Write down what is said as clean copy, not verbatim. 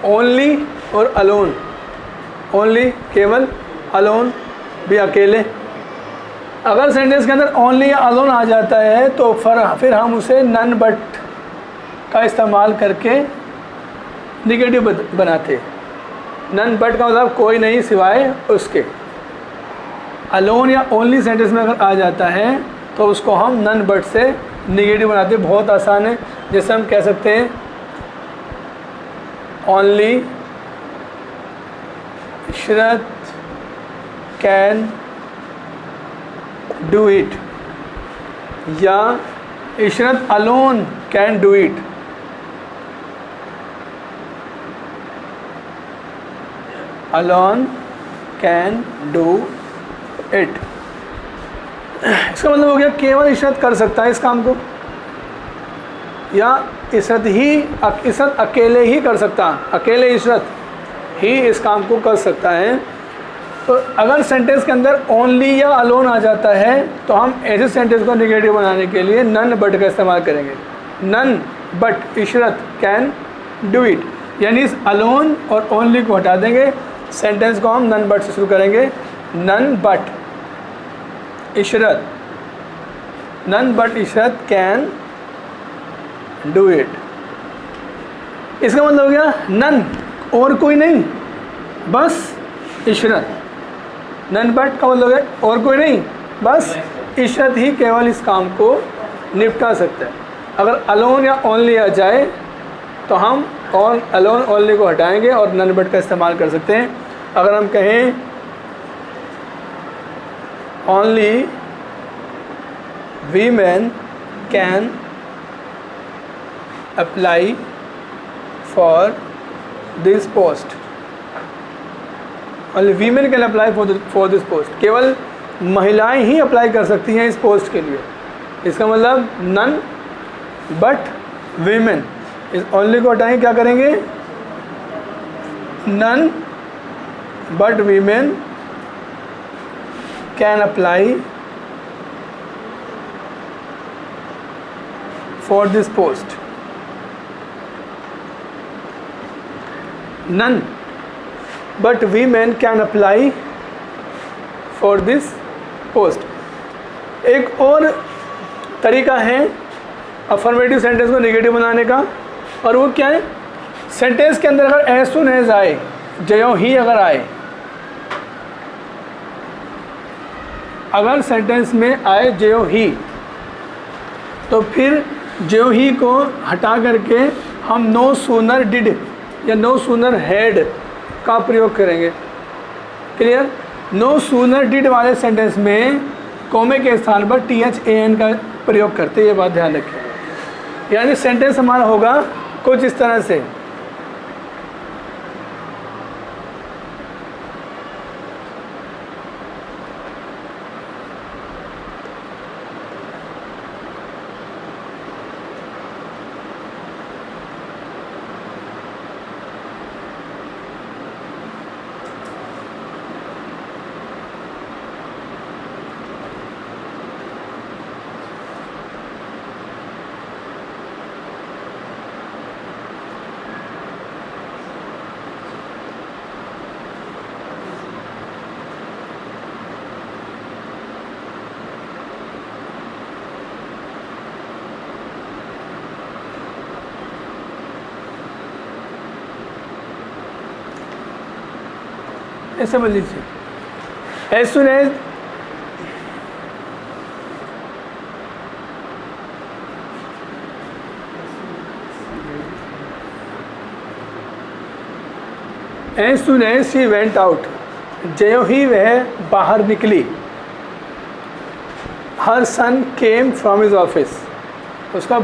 Only और alone. Only केवल, alone भी अकेले। अगर सेंटेंस के अंदर ओनली या अलोन आ जाता है तो फिर हम उसे नन बट का इस्तेमाल करके निगेटिव बनाते। नन बट का मतलब कोई नहीं सिवाय उसके। अलोन या ओनली सेंटेंस में अगर आ जाता है तो उसको हम नन बट से निगेटिव बनाते। बहुत आसान है। जैसे हम कह सकते हैं only Ishrat can do it, या Ishrat alone can do it. Alone can do it, इसका मतलब हो गया केवल इशरत कर सकता है इस काम को, या इशरत अकेले ही कर सकता, अकेले इशरत ही इस काम को कर सकता है। तो अगर सेंटेंस के अंदर ओनली या अलोन आ जाता है तो हम ऐसे सेंटेंस को निगेटिव बनाने के लिए नन बट का इस्तेमाल करेंगे। None but Ishrat can do it, यानी इस अलोन और ओनली को हटा देंगे। सेंटेंस को हम नन बट से शुरू करेंगे। None but Ishrat, none but Ishrat can do it. इसका मतलब हो गया नन, और कोई नहीं, बस इशरत। नन बट का मतलब है और कोई नहीं, बस इशरत ही केवल इस काम को निपटा सकता है। अगर अलोन या ओनली आ जाए तो हम अलोन ओनली को हटाएंगे और नन बट का इस्तेमाल कर सकते हैं। अगर हम कहें only women can apply for this post, only women can apply for this post, केवल महिलाएं ही अप्लाई कर सकती हैं इस पोस्ट के लिए। इसका मतलब नन बट वीमेन, इस ओनली को हटाएं, क्या करेंगे, none but women can apply for this post. None but women can apply for this post. एक और तरीका है अफर्मेटिव सेंटेंस को नेगेटिव बनाने का, और वो क्या है, सेंटेंस के अंदर अगर एज सुन एज आए, ज्यों ही अगर आए, अगर सेंटेंस में आए ज्यों ही, तो फिर ज्यों ही को हटा करके हम नो सूनर डिड या नो सूनर हैड का प्रयोग करेंगे। क्लियर। नो सूनर डिड वाले सेंटेंस में कोमे के स्थान पर THAN का प्रयोग करते, ये बात ध्यान रखें। यानी सेंटेंस हमारा होगा कुछ इस तरह से, ऐसे समझ लीजिए। As soon as soon as she went out, ज्यों ही वह बाहर निकली। Her son came from his office, उसका